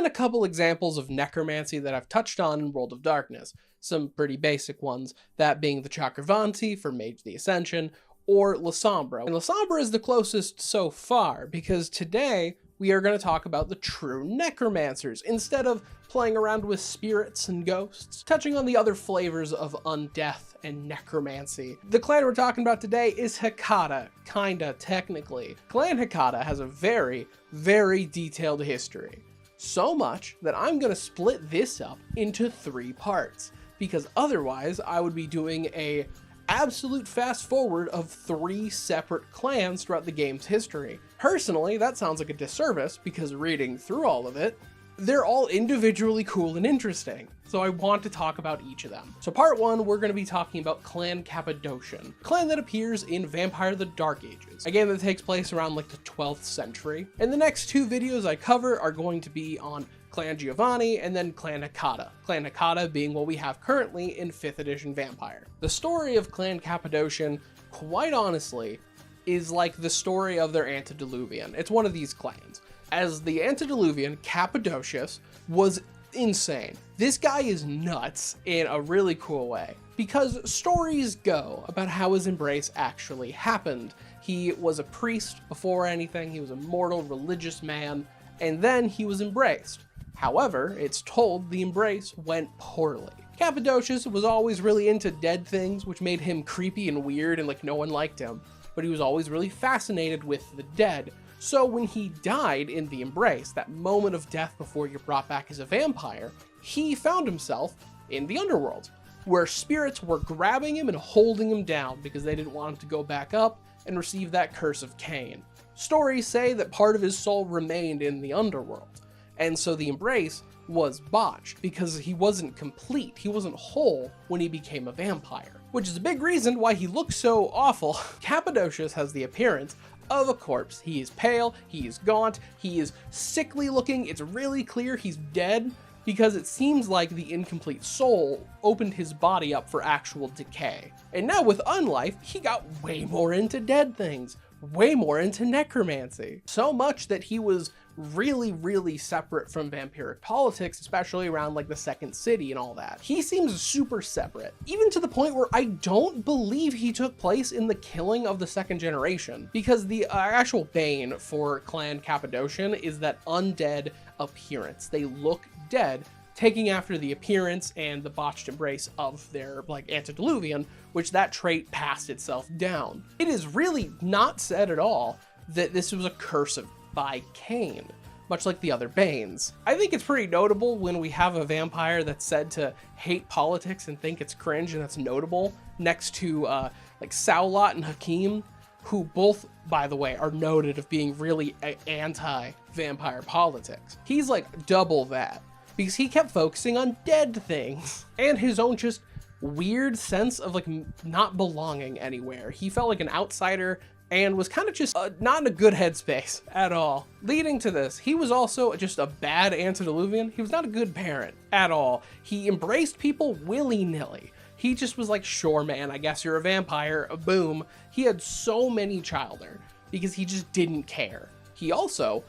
then a couple examples of necromancy that I've touched on in World of Darkness. Some pretty basic ones, that being the Chakravanti for Mage the Ascension, or La Sombra. And La Sombra is the closest so far, because today we are going to talk about the true necromancers, instead of playing around with spirits and ghosts, touching on the other flavors of undeath and necromancy. The clan we're talking about today is Hecata, kinda, technically. Clan Hecata has a very, very detailed history. So much that I'm going to split this up into 3 parts, because otherwise I would be doing a absolute fast forward of 3 separate clans throughout the game's history. Personally, that sounds like a disservice, because reading through all of it, they're all individually cool and interesting, so I want to talk about each of them. So part 1, we're going to be talking about Clan Cappadocian, a clan that appears in Vampire the Dark Ages, a game that takes place around like the 12th century. And the next 2 videos I cover are going to be on Clan Giovanni and then Clan Hecata. Clan Hecata being what we have currently in 5th edition Vampire. The story of Clan Cappadocian, quite honestly, is like the story of their antediluvian. It's one of these clans. As the antediluvian, Cappadocius was insane. This guy is nuts in a really cool way, because stories go about how his embrace actually happened. He was a priest before anything, he was a mortal religious man, and then he was embraced. However, it's told the embrace went poorly. Cappadocius was always really into dead things, which made him creepy and weird and like no one liked him, but he was always really fascinated with the dead. So when he died in the embrace, that moment of death before you're brought back as a vampire, he found himself in the underworld, where spirits were grabbing him and holding him down because they didn't want him to go back up and receive that curse of Cain. Stories say that part of his soul remained in the underworld, and so the embrace was botched because he wasn't complete, he wasn't whole when he became a vampire, which is a big reason why he looks so awful. Cappadocius has the appearance of a corpse. He is pale, he is gaunt, he is sickly looking. It's really clear he's dead because it seems like the incomplete soul opened his body up for actual decay. And now with Unlife, he got way more into dead things, way more into necromancy. So much that he was really separate from vampiric politics, especially around like the Second City and all that. He seems super separate, even to the point where I don't believe he took place in the killing of the second generation, because the actual bane for Clan Cappadocian is that undead appearance. They look dead, taking after the appearance and the botched embrace of their like antediluvian, which that trait passed itself down. It is really not said at all that this was a curse by Cain, much like the other Banes. I think it's pretty notable when we have a vampire that's said to hate politics and think it's cringe, and that's notable, next to like Saulat and Hakim, who both, by the way, are noted of being really anti-vampire politics. He's like double that, because he kept focusing on dead things and his own just weird sense of like not belonging anywhere. He felt like an outsider and was kind of just not in a good headspace at all. Leading to this, he was also just a bad antediluvian. He was not a good parent at all. He embraced people willy-nilly. He just was like, sure man, I guess you're a vampire, boom. He had so many children because he just didn't care. He also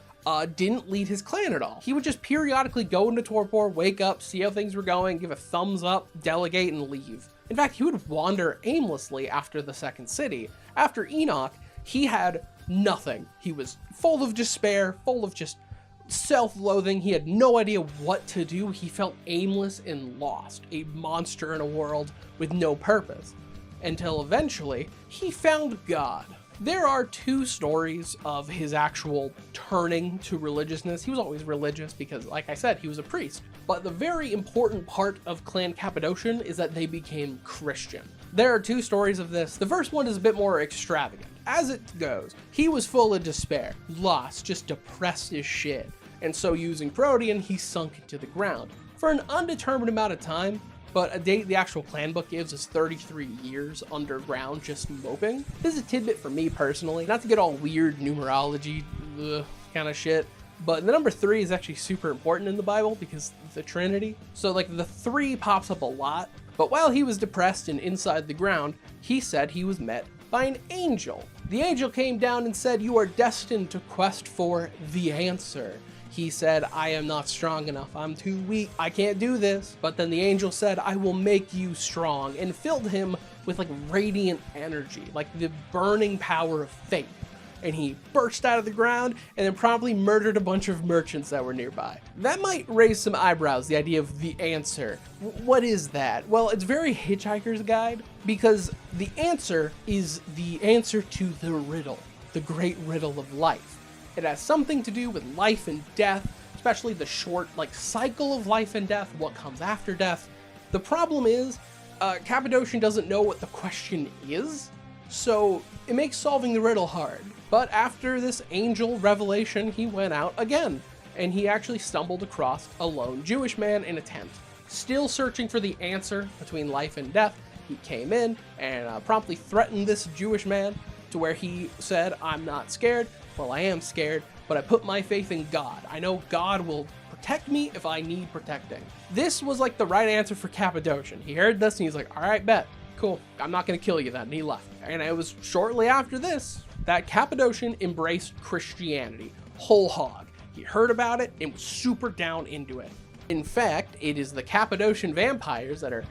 didn't lead his clan at all. He would just periodically go into torpor, wake up, see how things were going, give a thumbs up, delegate, and leave. In fact, he would wander aimlessly after the Second City. After Enoch, he had nothing. He was full of despair, full of just self-loathing. He had no idea what to do. He felt aimless and lost, a monster in a world with no purpose, until eventually he found God. There are 2 stories of his actual turning to religiousness. He was always religious because, like I said, he was a priest. But the very important part of Clan Cappadocian is that they became Christian. There are 2 stories of this. The first one is a bit more extravagant. As it goes, he was full of despair, lost, just depressed as shit. And so using Protean, he sunk into the ground for an undetermined amount of time, but a date the actual clan book gives is 33 years underground just moping. This is a tidbit for me personally, not to get all weird numerology kind of shit, but the number 3 is actually super important in the Bible because the Trinity. So like the 3 pops up a lot, but while he was depressed and inside the ground, he said he was met by an angel. The angel came down and said, "You are destined to quest for the answer." He said, I am not strong enough. I'm too weak. I can't do this. But then the angel said, I will make you strong, and filled him with like radiant energy, like the burning power of faith. And he burst out of the ground and then promptly murdered a bunch of merchants that were nearby. That might raise some eyebrows, the idea of the answer. What is that? Well, it's very Hitchhiker's Guide, because the answer is the answer to the riddle, the great riddle of life. It has something to do with life and death, especially the short cycle of life and death, what comes after death. The problem is, Cappadocian doesn't know what the question is, so it makes solving the riddle hard. But after this angel revelation, he went out again, and he actually stumbled across a lone Jewish man in a tent. Still searching for the answer between life and death, he came in and promptly threatened this Jewish man to where he said, I'm not scared. Well, I am scared, but I put my faith in God. I know God will protect me if I need protecting. This was like the right answer for Cappadocian. He heard this and he's like, all right, bet. Cool. I'm not going to kill you then. And he left. And it was shortly after this that Cappadocian embraced Christianity whole hog. He heard about it and was super down into it. In fact, it is the Cappadocian vampires that are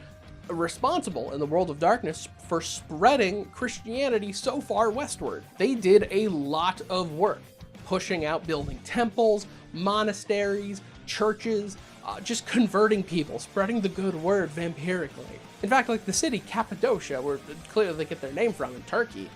responsible in the world of darkness for spreading Christianity so far westward. They did a lot of work, pushing out building temples, monasteries, churches, just converting people, spreading the good word vampirically. In fact, like the city Cappadocia, where clearly they get their name from in Turkey,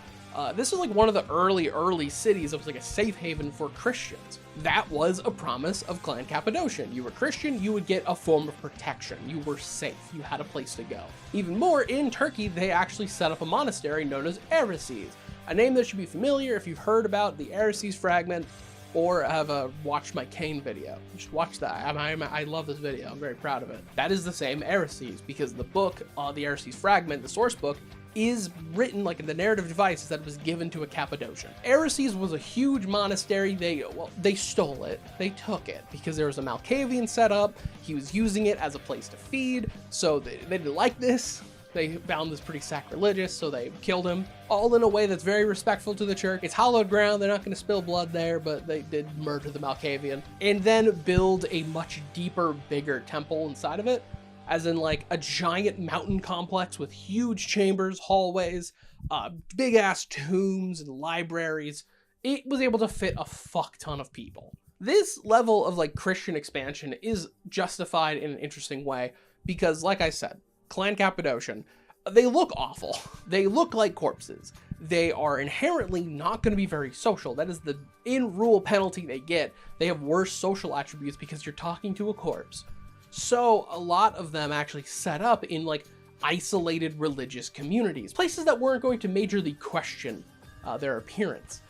this was like one of the early cities that was like a safe haven for Christians. That was a promise of Clan Cappadocian. You were Christian, you would get a form of protection. You were safe. You had a place to go. Even more, in Turkey, they actually set up a monastery known as Ereses, a name that should be familiar if you've heard about the Ereses fragment or have watched my Cain video. You should watch that. I love this video. I'm very proud of it. That is the same Ereses, because the book, the Ereses fragment, the source book, is written like in the narrative device that was given to a Cappadocian. Ereses was a huge monastery. They stole it. They took it because there was a Malkavian set up. He was using it as a place to feed, so they didn't like this. They found this pretty sacrilegious, so they killed him, all in a way that's very respectful to the church. It's hallowed ground. They're not going to spill blood there, but they did murder the Malkavian and then build a much deeper, bigger temple inside of it, as in like a giant mountain complex with huge chambers, hallways, big ass tombs and libraries. It was able to fit a fuck ton of people. This level of like Christian expansion is justified in an interesting way because, like I said, Clan Cappadocian, they look awful. They look like corpses. They are inherently not going to be very social. That is the in-rule penalty they get. They have worse social attributes because you're talking to a corpse. So a lot of them actually set up in like isolated religious communities, places that weren't going to majorly question their appearance.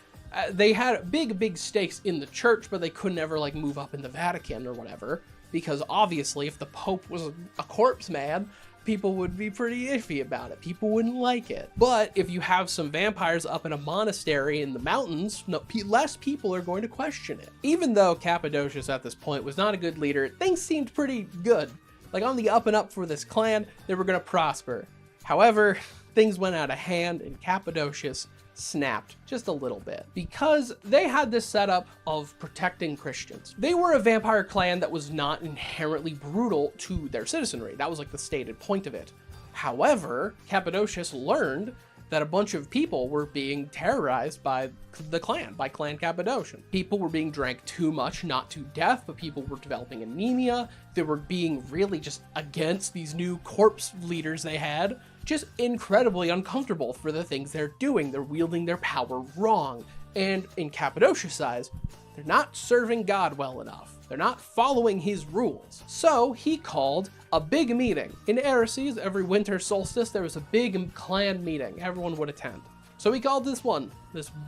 They had big stakes in the church, but they could never like move up in the Vatican or whatever, because obviously if the Pope was a corpse man, people would be pretty iffy about it. People wouldn't like it. But if you have some vampires up in a monastery in the mountains, less people are going to question it. Even though Cappadocius at this point was not a good leader, things seemed pretty good. Like on the up and up for this clan, they were going to prosper. However, things went out of hand and Cappadocius snapped just a little bit because they had this setup of protecting Christians. They were a vampire clan that was not inherently brutal to their citizenry. That was like the stated point of it. However, Cappadocius learned that a bunch of people were being terrorized by the clan, by Clan Cappadocian. People were being drank too much, not to death, but people were developing anemia. They were being really just against these new corpse leaders they had. Just incredibly uncomfortable for the things they're doing. They're wielding their power wrong. And in Cappadocius' eyes, they're not serving God well enough. They're not following his rules. So he called a big meeting. In Ereses, every winter solstice, there was a big clan meeting. Everyone would attend. So he called this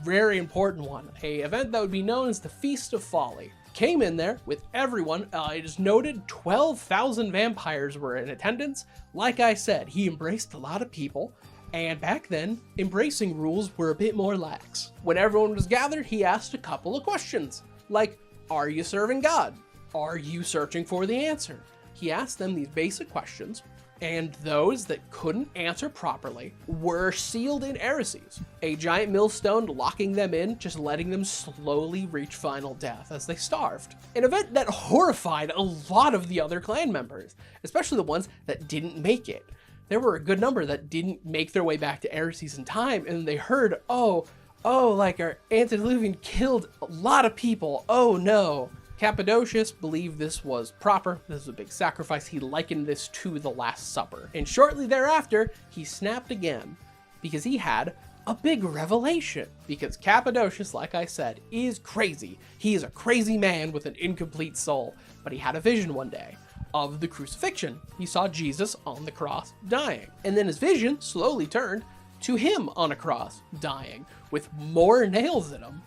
very important one, a event that would be known as the Feast of Folly. Came in there with everyone. It is noted 12,000 vampires were in attendance. Like I said, he embraced a lot of people. And back then, embracing rules were a bit more lax. When everyone was gathered, he asked a couple of questions, like, are you serving God? Are you searching for the answer? He asked them these basic questions, and those that couldn't answer properly were sealed in heresies, a giant millstone locking them in, just letting them slowly reach final death as they starved. An event that horrified a lot of the other clan members, especially the ones that didn't make it. There were a good number that didn't make their way back to heresies in time, and they heard, oh, like our antediluvian killed a lot of people, oh no. Cappadocius believed this was proper, this was a big sacrifice. He likened this to the Last Supper. And shortly thereafter, he snapped again because he had a big revelation. Because Cappadocius, like I said, is crazy. He is a crazy man with an incomplete soul. But he had a vision one day of the crucifixion. He saw Jesus on the cross dying. And then his vision slowly turned to him on a cross dying with more nails in him.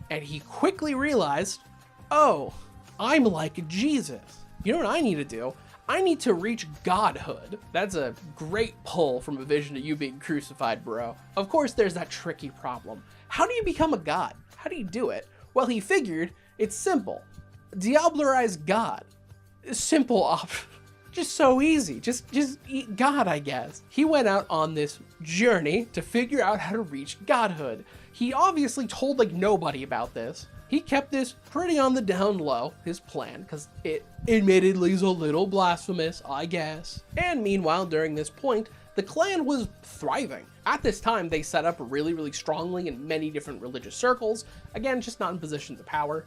And he quickly realized, oh, I'm like Jesus. You know what I need to do? I need to reach godhood. That's a great pull from a vision of you being crucified, bro. Of course, there's that tricky problem. How do you become a god? How do you do it? Well, he figured it's simple. Diablerize God. Simple option. Just so easy. Just eat God, I guess. He went out on this journey to figure out how to reach godhood. He obviously told like nobody about this. He kept this pretty on the down low, his plan, because it admittedly is a little blasphemous, I guess. And meanwhile, during this point, the clan was thriving. At this time, they set up really strongly in many different religious circles, again, just not in positions of power.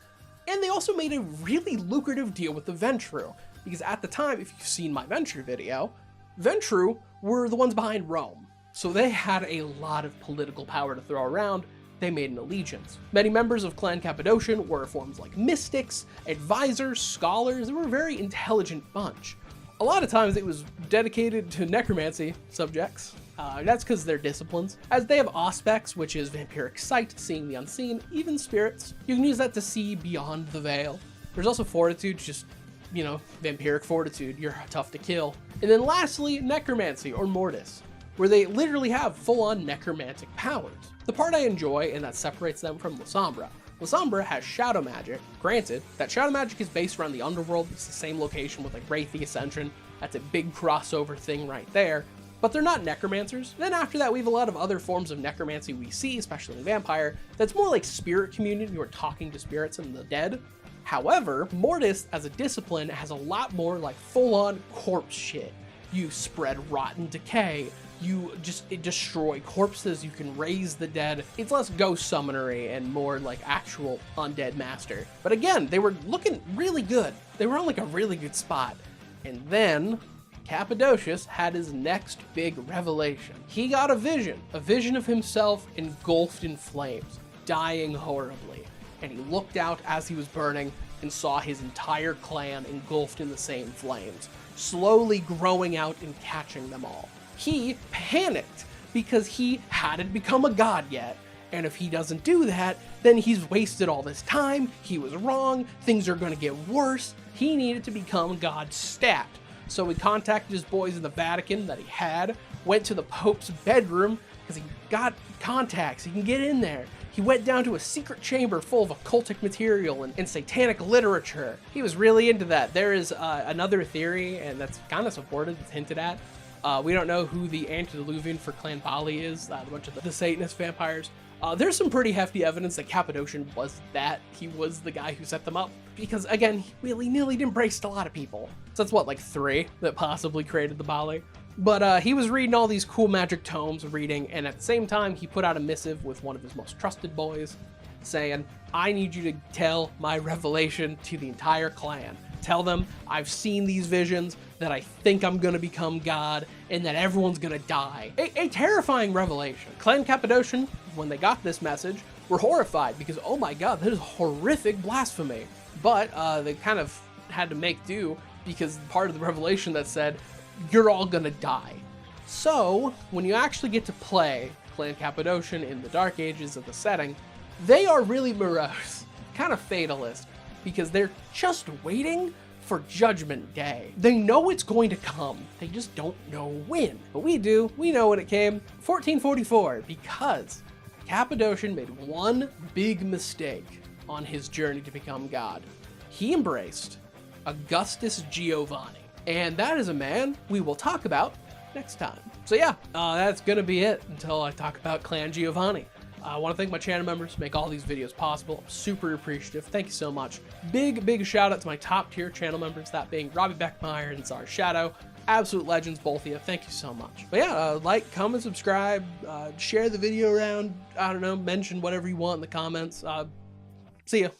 And they also made a really lucrative deal with the Ventru, because at the time, if you've seen my Ventru video, Ventru were the ones behind Rome. So they had a lot of political power to throw around. They made an allegiance. Many members of Clan Cappadocian were forms like mystics, advisors, scholars. They were a very intelligent bunch. A lot of times it was dedicated to necromancy subjects. That's because they're disciplines. As they have aspects, which is vampiric sight, seeing the unseen, even spirits. You can use that to see beyond the veil. There's also fortitude, just, you know, vampiric fortitude. You're tough to kill. And then lastly, necromancy or mortis, where they literally have full-on necromantic powers. The part I enjoy and that separates them from Lasombra. Lasombra has shadow magic. Granted, that shadow magic is based around the underworld. It's the same location with like Wraith the Ascension. That's a big crossover thing right there. But they're not necromancers. Then after that, we have a lot of other forms of necromancy we see, especially in vampire, that's more like spirit community. You are talking to spirits and the dead. However, mortis as a discipline has a lot more like full-on corpse shit. You spread rotten decay. You just destroy corpses, you can raise the dead. It's less ghost summonery and more like actual undead master. But again, they were looking really good. They were on like a really good spot. And then Cappadocius had his next big revelation. He got a vision of himself engulfed in flames, dying horribly. And he looked out as he was burning and saw his entire clan engulfed in the same flames, slowly growing out and catching them all. He panicked because he hadn't become a god yet. And if he doesn't do that, then he's wasted all this time. He was wrong. Things are going to get worse. He needed to become god stat. So he contacted his boys in the Vatican that he had, went to the Pope's bedroom because he got contacts. He can get in there. He went down to a secret chamber full of occultic material and satanic literature. He was really into that. There is another theory, and that's kind of supported, it's hinted at. We don't know who the antediluvian for Clan Folly is, a bunch of the Satanist vampires. There's some pretty hefty evidence that Cappadocian was that. He was the guy who set them up. Because, again, he willy-nilly embraced a lot of people. So that's what, like 3 that possibly created the Bali? But he was reading all these cool magic tomes, and at the same time, he put out a missive with one of his most trusted boys, saying, I need you to tell my revelation to the entire clan. Tell them I've seen these visions, that I think I'm gonna become God, and that everyone's gonna die. A terrifying revelation. Clan Cappadocian, when they got this message, were horrified because, oh my god, that is horrific blasphemy. But they kind of had to make do because part of the revelation that said, you're all gonna die. So, when you actually get to play Clan Cappadocian in the Dark Ages of the setting, they are really morose, kind of fatalist, because they're just waiting for Judgment Day. They know it's going to come, they just don't know when. But we do, we know when it came, 1444, because Cappadocian made one big mistake on his journey to become God. He embraced Augustus Giovanni. And that is a man we will talk about next time. So yeah, that's gonna be it until I talk about Clan Giovanni. I want to thank my channel members who make all these videos possible. I'm super appreciative. Thank you so much. Big shout out to my top tier channel members, that being Robbie Beckmeyer and Czar Shadow. Absolute legends, both of you. Thank you so much. But yeah, like, comment, subscribe, share the video around. I don't know, mention whatever you want in the comments. See ya.